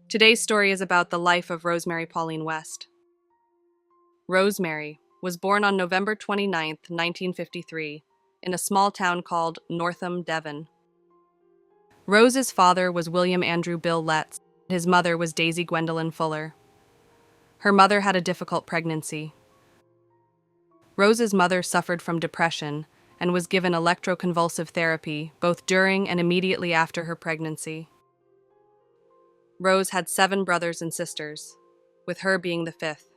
Today's story is about the life of Rosemary Pauline West. Rosemary was born on November 29, 1953, in a small town called Northam, Devon. Rose's father was William Andrew Bill Letts. His mother was Daisy Gwendolyn Fuller. Her mother had a difficult pregnancy. Rose's mother suffered from depression and was given electroconvulsive therapy both during and immediately after her pregnancy. Rose had 7 brothers and sisters, with her being the 5th.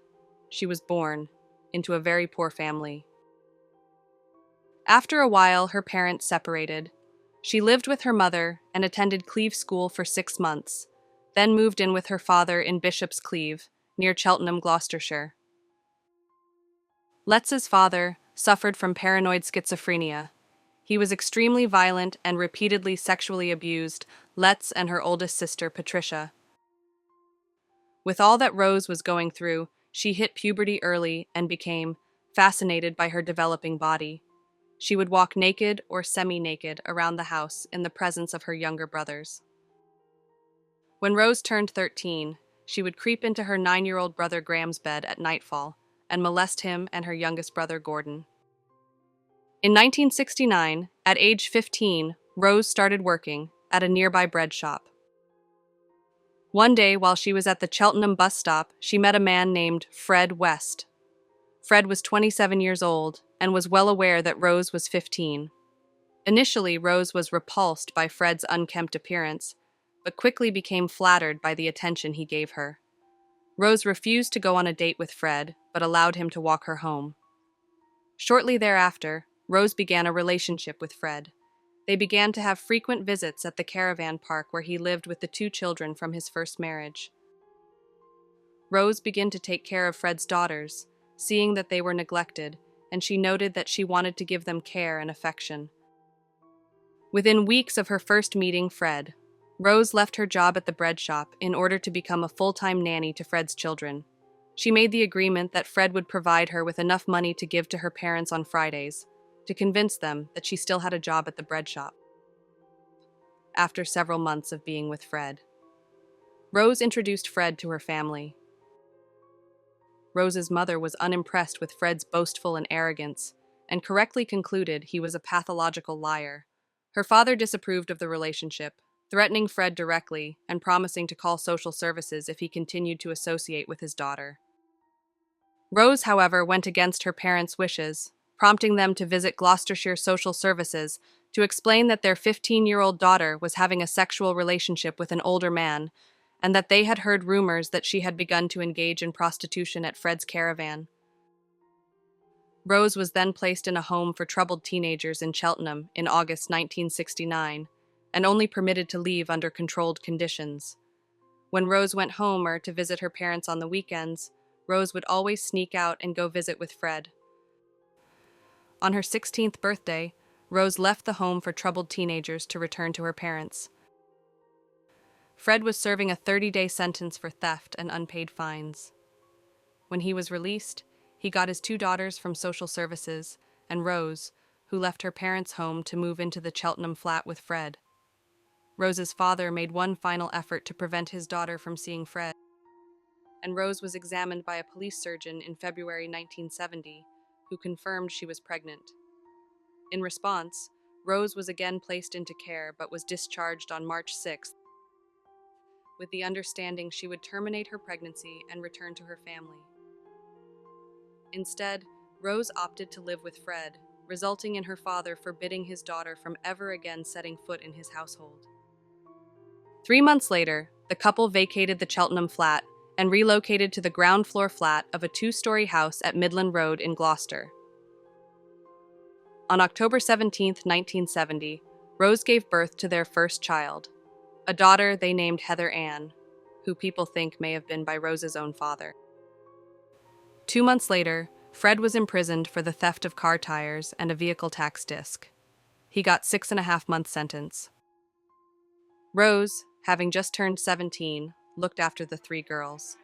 She was born into a very poor family. After a while, her parents separated. She lived with her mother and attended Cleve School for 6 months, then moved in with her father in Bishop's Cleeve, near Cheltenham, Gloucestershire. Letts's father suffered from paranoid schizophrenia. He was extremely violent and repeatedly sexually abused Letts and her oldest sister, Patricia. With all that Rose was going through, she hit puberty early and became fascinated by her developing body. She would walk naked or semi-naked around the house in the presence of her younger brothers. When Rose turned 13, she would creep into her 9-year-old brother Graham's bed at nightfall and molest him and her youngest brother Gordon. In 1969, at age 15, Rose started working at a nearby bread shop. One day, while she was at the Cheltenham bus stop, she met a man named Fred West. Fred was 27 years old and was well aware that Rose was 15. Initially, Rose was repulsed by Fred's unkempt appearance, but quickly became flattered by the attention he gave her. Rose refused to go on a date with Fred, but allowed him to walk her home. Shortly thereafter, Rose began a relationship with Fred. They began to have frequent visits at the caravan park where he lived with the 2 children from his first marriage. Rose began to take care of Fred's daughters, seeing that they were neglected, and she noted that she wanted to give them care and affection. Within weeks of her first meeting Fred, Rose left her job at the bread shop in order to become a full-time nanny to Fred's children. She made the agreement that Fred would provide her with enough money to give to her parents on Fridays, to convince them that she still had a job at the bread shop. After several months of being with Fred, Rose introduced Fred to her family. Rose's mother was unimpressed with Fred's boastful and arrogance, and correctly concluded he was a pathological liar. Her father disapproved of the relationship, threatening Fred directly and promising to call social services if he continued to associate with his daughter. Rose, however, went against her parents' wishes, prompting them to visit Gloucestershire Social Services to explain that their 15-year-old daughter was having a sexual relationship with an older man, and that they had heard rumors that she had begun to engage in prostitution at Fred's caravan. Rose was then placed in a home for troubled teenagers in Cheltenham in August 1969, and only permitted to leave under controlled conditions. When Rose went home or to visit her parents on the weekends, Rose would always sneak out and go visit with Fred. On her 16th birthday, Rose left the home for troubled teenagers to return to her parents. Fred was serving a 30-day sentence for theft and unpaid fines. When he was released, he got his 2 daughters from social services and Rose, who left her parents' home to move into the Cheltenham flat with Fred. Rose's father made one final effort to prevent his daughter from seeing Fred, and Rose was examined by a police surgeon in February 1970, who confirmed she was pregnant. In response, Rose was again placed into care but was discharged on March 6th, with the understanding she would terminate her pregnancy and return to her family. Instead, Rose opted to live with Fred, resulting in her father forbidding his daughter from ever again setting foot in his household. 3 months later, the couple vacated the Cheltenham flat and relocated to the ground floor flat of a 2-story house at Midland Road in Gloucester. On October 17, 1970, Rose gave birth to their first child, a daughter they named Heather Ann, who people think may have been by Rose's own father. 2 months later, Fred was imprisoned for the theft of car tires and a vehicle tax disc. He got 6.5-month sentence. Rose, having just turned 17, looked after the 3 girls.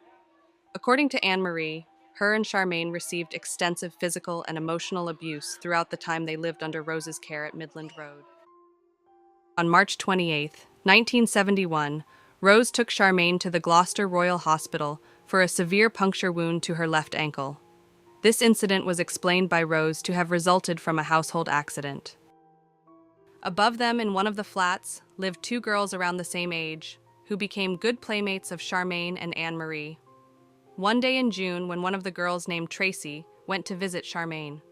According to Anne-Marie, her and Charmaine received extensive physical and emotional abuse throughout the time they lived under Rose's care at Midland Road. On March 28, 1971, Rose took Charmaine to the Gloucester Royal Hospital for a severe puncture wound to her left ankle. This incident was explained by Rose to have resulted from a household accident. Above them in one of the flats lived two girls around the same age, who became good playmates of Charmaine and Anne-Marie. One day in June, when one of the girls named Tracy went to visit Charmaine,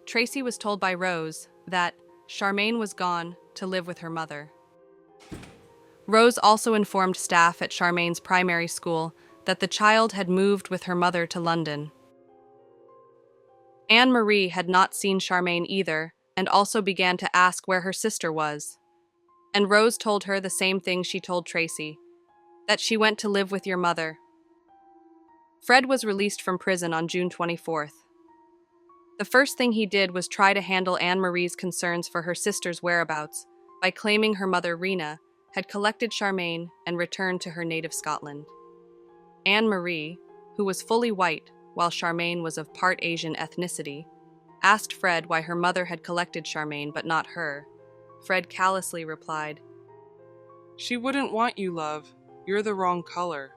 Tracy was told by Rose that Charmaine was gone to live with her mother. Rose also informed staff at Charmaine's primary school that the child had moved with her mother to London. Anne-Marie had not seen Charmaine either and also began to ask where her sister was. And Rose told her the same thing she told Tracy, that she went to live with your mother. Fred was released from prison on June 24th. The first thing he did was try to handle Anne-Marie's concerns for her sister's whereabouts by claiming her mother, Rena, had collected Charmaine and returned to her native Scotland. Anne-Marie, who was fully white while Charmaine was of part Asian ethnicity, asked Fred why her mother had collected Charmaine but not her. Fred callously replied, "She wouldn't want you, love. You're the wrong color."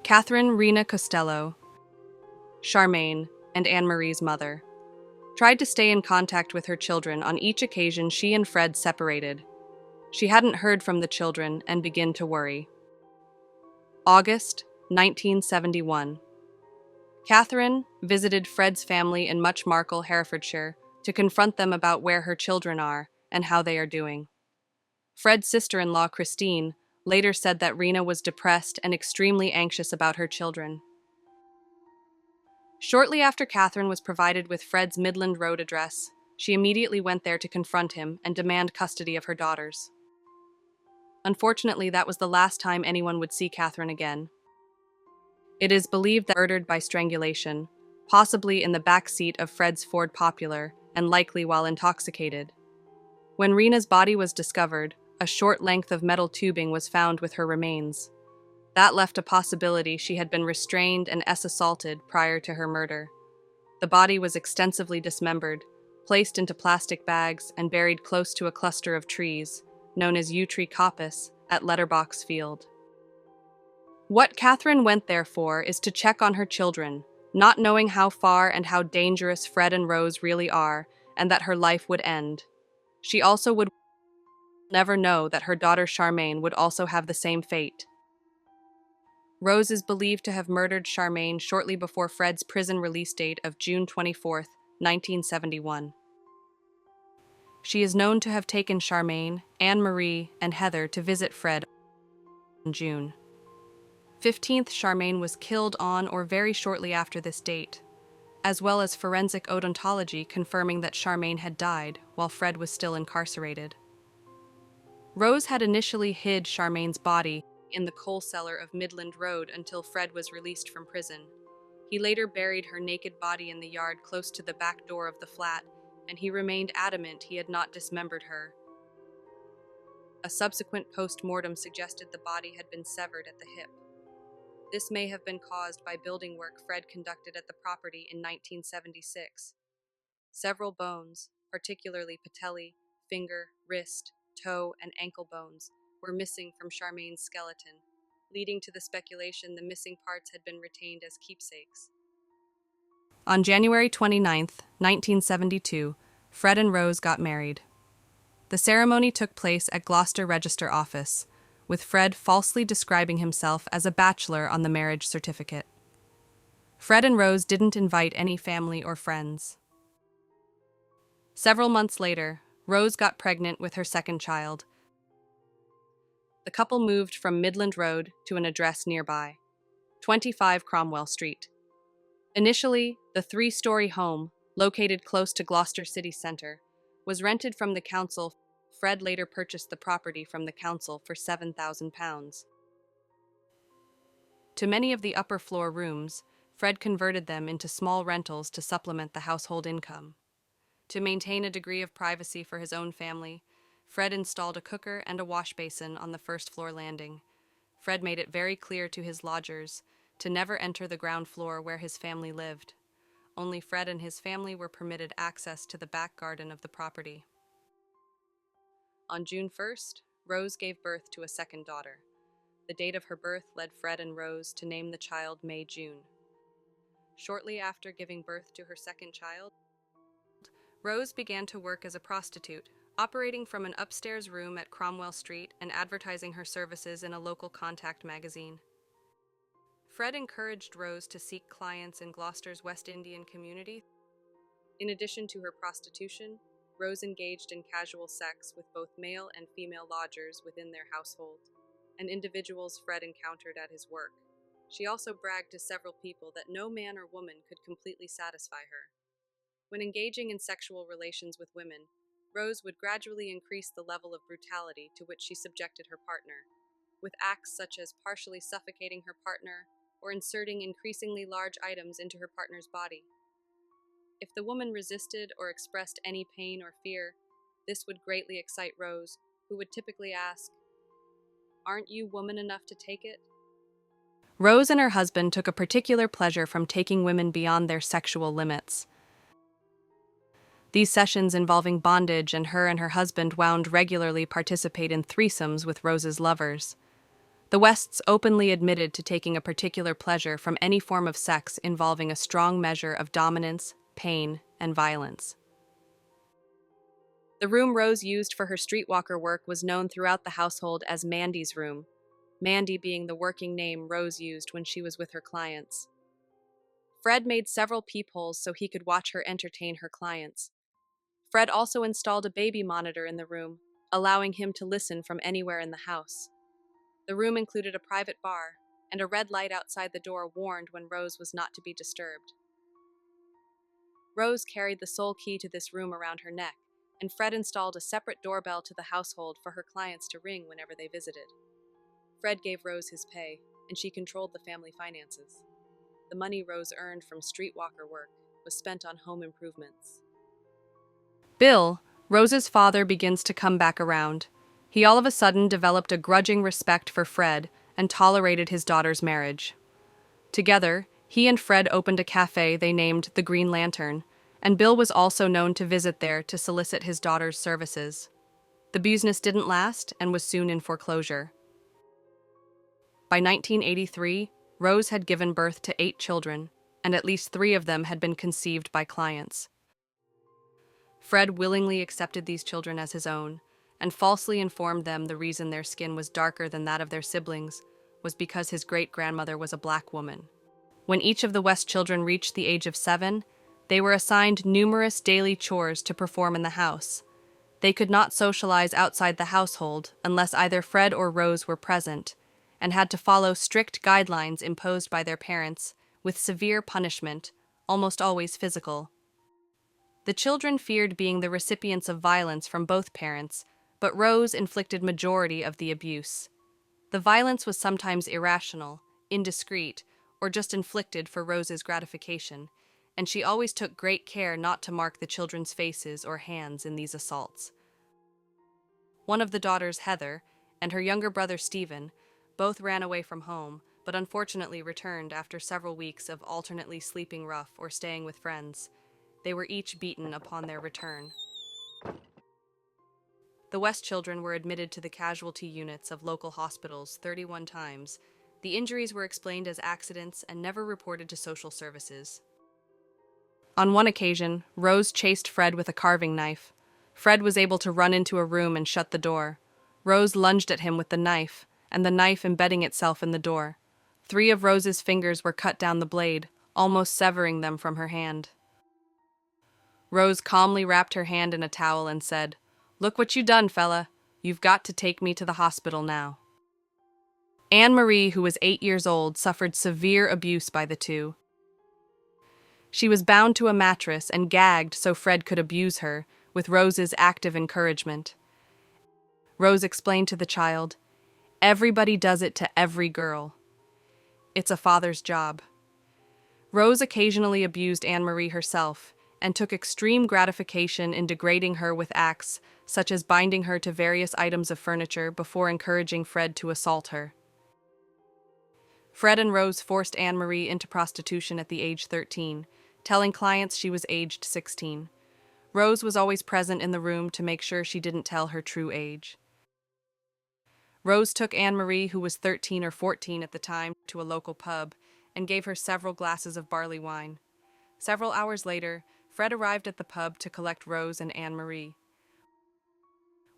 Catherine Rena Costello, Charmaine, and Anne-Marie's mother, tried to stay in contact with her children on each occasion she and Fred separated. She hadn't heard from the children and began to worry. August 1971. Catherine visited Fred's family in Muchmarkel, Herefordshire, to confront them about where her children are and how they are doing. Fred's sister-in-law, Christine, later said that Rena was depressed and extremely anxious about her children. Shortly after Catherine was provided with Fred's Midland Road address, she immediately went there to confront him and demand custody of her daughters. Unfortunately, that was the last time anyone would see Catherine again. It is believed that murdered by strangulation, possibly in the back seat of Fred's Ford Popular, and likely while intoxicated. When Rena's body was discovered, a short length of metal tubing was found with her remains. That left a possibility she had been restrained and assaulted prior to her murder. The body was extensively dismembered, placed into plastic bags, and buried close to a cluster of trees, known as Yew Tree Coppice, at Letterbox Field. What Catherine went there for is to check on her children, not knowing how far and how dangerous Fred and Rose really are, and that her life would end. She also would never know that her daughter Charmaine would also have the same fate. Rose is believed to have murdered Charmaine shortly before Fred's prison release date of June 24, 1971. She is known to have taken Charmaine, Anne-Marie, and Heather to visit Fred in June 15th. Charmaine was killed on or very shortly after this date, as well as forensic odontology confirming that Charmaine had died while Fred was still incarcerated. Rose had initially hid Charmaine's body in the coal cellar of Midland Road until Fred was released from prison. He later buried her naked body in the yard close to the back door of the flat, and he remained adamant he had not dismembered her. A subsequent post-mortem suggested the body had been severed at the hip. This may have been caused by building work Fred conducted at the property in 1976. Several bones, particularly patella, finger, wrist, toe, and ankle bones, were missing from Charmaine's skeleton, leading to the speculation the missing parts had been retained as keepsakes. On January 29, 1972, Fred and Rose got married. The ceremony took place at Gloucester Register Office, with Fred falsely describing himself as a bachelor on the marriage certificate. Fred and Rose didn't invite any family or friends. Several months later, Rose got pregnant with her second child. The couple moved from Midland Road to an address nearby, 25 Cromwell Street. Initially, the 3-story home, located close to Gloucester City Centre, was rented from the council. Fred later purchased the property from the council for £7,000. To many of the upper floor rooms, Fred converted them into small rentals to supplement the household income. To maintain a degree of privacy for his own family, Fred installed a cooker and a wash basin on the first-floor landing. Fred made it very clear to his lodgers to never enter the ground floor where his family lived. Only Fred and his family were permitted access to the back garden of the property. On June 1st, Rose gave birth to a second daughter. The date of her birth led Fred and Rose to name the child May June. Shortly after giving birth to her second child, Rose began to work as a prostitute, operating from an upstairs room at Cromwell Street and advertising her services in a local contact magazine. Fred encouraged Rose to seek clients in Gloucester's West Indian community. In addition to her prostitution, Rose engaged in casual sex with both male and female lodgers within their household, and individuals Fred encountered at his work. She also bragged to several people that no man or woman could completely satisfy her. When engaging in sexual relations with women, Rose would gradually increase the level of brutality to which she subjected her partner, with acts such as partially suffocating her partner or inserting increasingly large items into her partner's body. If the woman resisted or expressed any pain or fear, this would greatly excite Rose, who would typically ask, "Aren't you woman enough to take it?" Rose and her husband took a particular pleasure from taking women beyond their sexual limits. These sessions involving bondage, and her husband wound regularly participate in threesomes with Rose's lovers. The Wests openly admitted to taking a particular pleasure from any form of sex involving a strong measure of dominance, pain, and violence. The room Rose used for her streetwalker work was known throughout the household as Mandy's room, Mandy being the working name Rose used when she was with her clients. Fred made several peepholes so he could watch her entertain her clients. Fred also installed a baby monitor in the room, allowing him to listen from anywhere in the house. The room included a private bar, and a red light outside the door warned when Rose was not to be disturbed. Rose carried the sole key to this room around her neck, and Fred installed a separate doorbell to the household for her clients to ring whenever they visited. Fred gave Rose his pay, and she controlled the family finances. The money Rose earned from streetwalker work was spent on home improvements. Bill, Rose's father, begins to come back around. He all of a sudden developed a grudging respect for Fred and tolerated his daughter's marriage. Together, he and Fred opened a cafe they named the Green Lantern, and Bill was also known to visit there to solicit his daughter's services. The business didn't last and was soon in foreclosure. By 1983, Rose had given birth to 8 children, and at least 3 of them had been conceived by clients. Fred willingly accepted these children as his own, and falsely informed them the reason their skin was darker than that of their siblings was because his great-grandmother was a black woman. When each of the West children reached the age of 7, they were assigned numerous daily chores to perform in the house. They could not socialize outside the household unless either Fred or Rose were present, and had to follow strict guidelines imposed by their parents, with severe punishment, almost always physical. The children feared being the recipients of violence from both parents, but Rose inflicted majority of the abuse. The violence was sometimes irrational, indiscreet, or just inflicted for Rose's gratification, and she always took great care not to mark the children's faces or hands in these assaults. One of the daughters, Heather, and her younger brother, Stephen, both ran away from home, but unfortunately returned after several weeks of alternately sleeping rough or staying with friends. They were each beaten upon their return. The West children were admitted to the casualty units of local hospitals 31 times. The injuries were explained as accidents and never reported to social services. On one occasion, Rose chased Fred with a carving knife. Fred was able to run into a room and shut the door. Rose lunged at him with the knife, and the knife embedding itself in the door. 3 of Rose's fingers were cut down the blade, almost severing them from her hand. Rose calmly wrapped her hand in a towel and said, "Look what you done, fella. You've got to take me to the hospital now." Anne-Marie, who was 8 years old, suffered severe abuse by the two. She was bound to a mattress and gagged so Fred could abuse her, with Rose's active encouragement. Rose explained to the child, "Everybody does it to every girl. It's a father's job." Rose occasionally abused Anne-Marie herself, and took extreme gratification in degrading her with acts such as binding her to various items of furniture before encouraging Fred to assault her. Fred and Rose forced Anne-Marie into prostitution at the age 13, telling clients she was aged 16. Rose was always present in the room to make sure she didn't tell her true age. Rose took Anne-Marie, who was 13 or 14 at the time, to a local pub and gave her several glasses of barley wine. Several hours later, Fred arrived at the pub to collect Rose and Anne-Marie.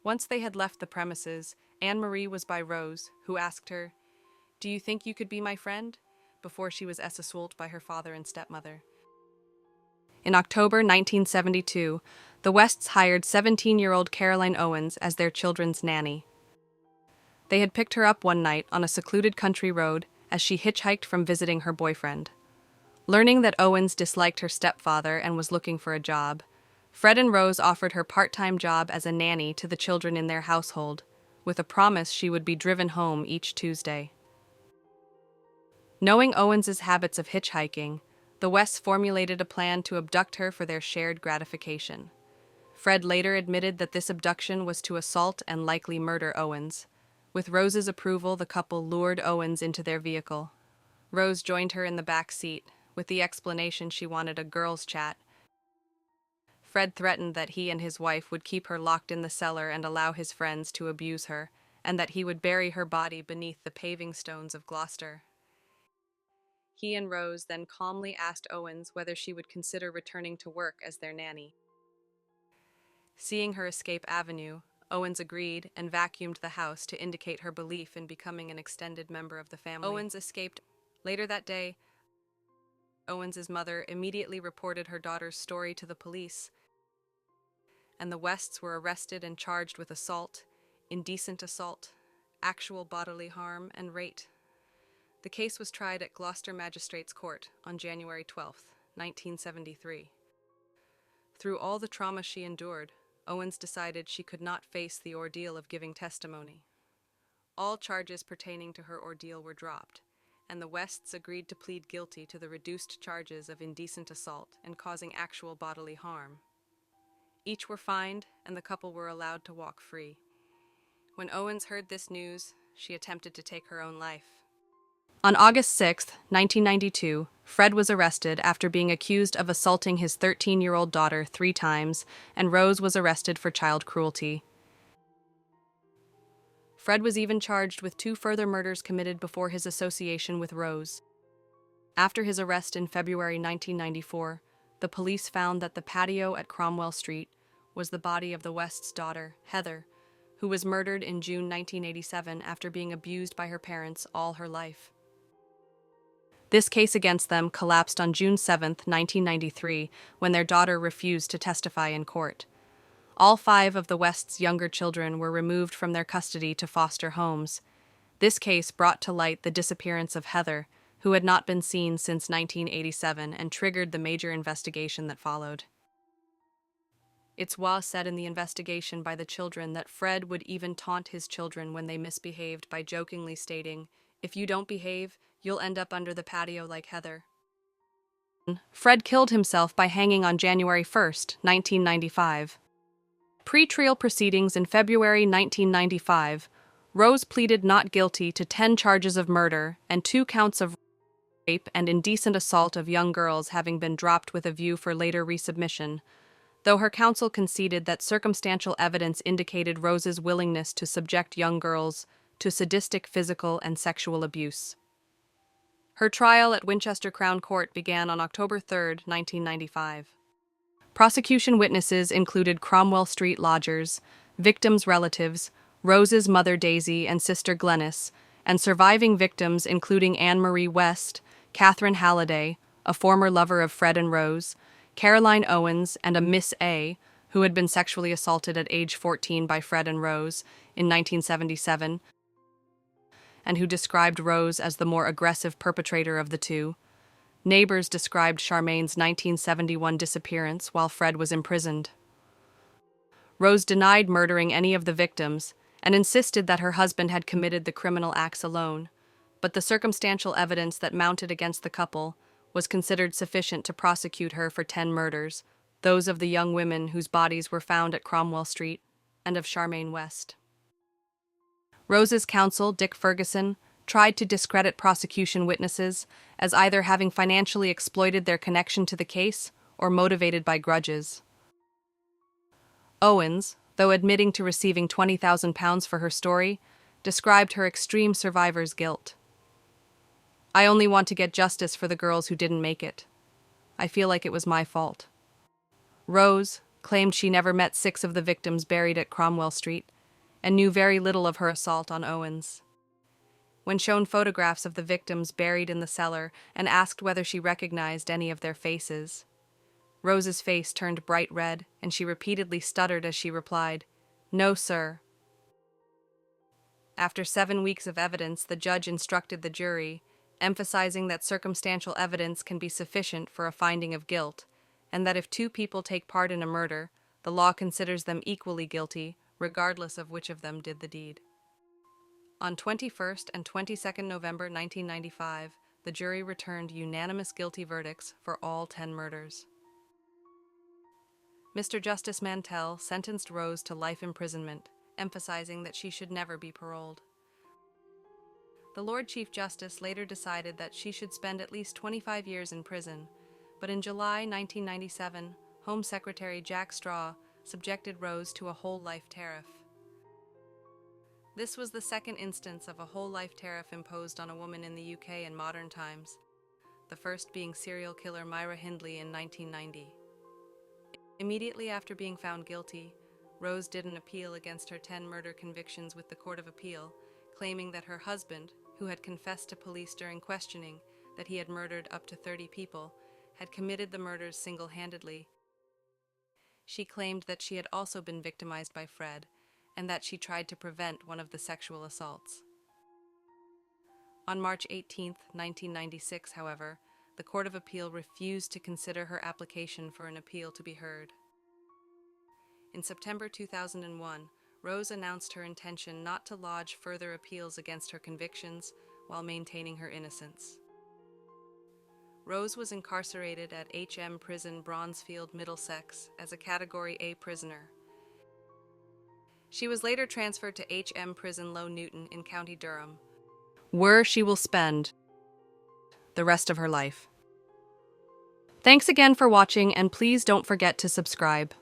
Once they had left the premises, Anne-Marie was by Rose, who asked her, "Do you think you could be my friend?" before she was assaulted by her father and stepmother. In October 1972, the Wests hired 17-year-old Caroline Owens as their children's nanny. They had picked her up one night on a secluded country road as she hitchhiked from visiting her boyfriend. Learning that Owens disliked her stepfather and was looking for a job, Fred and Rose offered her part-time job as a nanny to the children in their household, with a promise she would be driven home each Tuesday. Knowing Owens's habits of hitchhiking, the Wests formulated a plan to abduct her for their shared gratification. Fred later admitted that this abduction was to assault and likely murder Owens. With Rose's approval, the couple lured Owens into their vehicle. Rose joined her in the back seat, with the explanation she wanted a girls' chat. Fred threatened that he and his wife would keep her locked in the cellar and allow his friends to abuse her, and that he would bury her body beneath the paving stones of Gloucester. He and Rose then calmly asked Owens whether she would consider returning to work as their nanny. Seeing her escape Avenue, Owens agreed and vacuumed the house to indicate her belief in becoming an extended member of the family. Owens escaped. Later that day, Owens's mother immediately reported her daughter's story to the police, and the Wests were arrested and charged with assault, indecent assault, actual bodily harm, and rape. The case was tried at Gloucester Magistrates Court on January 12, 1973. Through all the trauma she endured, Owens decided she could not face the ordeal of giving testimony. All charges pertaining to her ordeal were dropped, and the Wests agreed to plead guilty to the reduced charges of indecent assault and causing actual bodily harm. Each were fined, and the couple were allowed to walk free. When Owens heard this news, she attempted to take her own life. On August 6, 1992, Fred was arrested after being accused of assaulting his 13-year-old daughter 3 times, and Rose was arrested for child cruelty. Fred was even charged with 2 further murders committed before his association with Rose. After his arrest in February 1994, the police found that the patio at Cromwell Street was the body of the West's daughter, Heather, who was murdered in June 1987 after being abused by her parents all her life. This case against them collapsed on June 7, 1993, when their daughter refused to testify in court. All 5 of the West's younger children were removed from their custody to foster homes. This case brought to light the disappearance of Heather, who had not been seen since 1987, and triggered the major investigation that followed. It's was said in the investigation by the children that Fred would even taunt his children when they misbehaved by jokingly stating, "If you don't behave, you'll end up under the patio like Heather." Fred killed himself by hanging on January 1, 1995. Pre-trial proceedings in February 1995, Rose pleaded not guilty to 10 charges of murder and 2 counts of rape and indecent assault of young girls, having been dropped with a view for later resubmission, though her counsel conceded that circumstantial evidence indicated Rose's willingness to subject young girls to sadistic physical and sexual abuse. Her trial at Winchester Crown Court began on October 3, 1995. Prosecution witnesses included Cromwell Street lodgers, victims' relatives, Rose's mother Daisy and sister Glenys, and surviving victims including Anne-Marie West, Catherine Halliday, a former lover of Fred and Rose, Caroline Owens, and a Miss A, who had been sexually assaulted at age 14 by Fred and Rose in 1977, and who described Rose as the more aggressive perpetrator of the two. Neighbors described Charmaine's 1971 disappearance while Fred was imprisoned. Rose denied murdering any of the victims and insisted that her husband had committed the criminal acts alone, but the circumstantial evidence that mounted against the couple was considered sufficient to prosecute her for 10 murders, those of the young women whose bodies were found at Cromwell Street, and of Charmaine West. Rose's counsel, Dick Ferguson, tried to discredit prosecution witnesses as either having financially exploited their connection to the case or motivated by grudges. Owens, though admitting to receiving £20,000 for her story, described her extreme survivor's guilt. "I only want to get justice for the girls who didn't make it. I feel like it was my fault." Rose claimed she never met 6 of the victims buried at Cromwell Street and knew very little of her assault on Owens. When shown photographs of the victims buried in the cellar and asked whether she recognized any of their faces, Rose's face turned bright red and she repeatedly stuttered as she replied, "No, sir." After 7 weeks of evidence, the judge instructed the jury, emphasizing that circumstantial evidence can be sufficient for a finding of guilt, and that if 2 people take part in a murder, the law considers them equally guilty, regardless of which of them did the deed. On 21st and 22nd November 1995, the jury returned unanimous guilty verdicts for all 10 murders. Mr. Justice Mantell sentenced Rose to life imprisonment, emphasizing that she should never be paroled. The Lord Chief Justice later decided that she should spend at least 25 years in prison, but in July 1997, Home Secretary Jack Straw subjected Rose to a whole life tariff. This was the second instance of a whole life tariff imposed on a woman in the UK in modern times, the first being serial killer Myra Hindley in 1990. Immediately after being found guilty, Rose did an appeal against her 10 murder convictions with the Court of Appeal, claiming that her husband, who had confessed to police during questioning that he had murdered up to 30 people, had committed the murders single-handedly. She claimed that she had also been victimized by Fred, and that she tried to prevent one of the sexual assaults. On March 18, 1996, however, the Court of Appeal refused to consider her application for an appeal to be heard. In September 2001, Rose announced her intention not to lodge further appeals against her convictions while maintaining her innocence. Rose was incarcerated at HM Prison Bronzefield, Middlesex, as a Category A prisoner. She was later transferred to HM Prison Low Newton in County Durham, where she will spend the rest of her life. Thanks again for watching, and please don't forget to subscribe.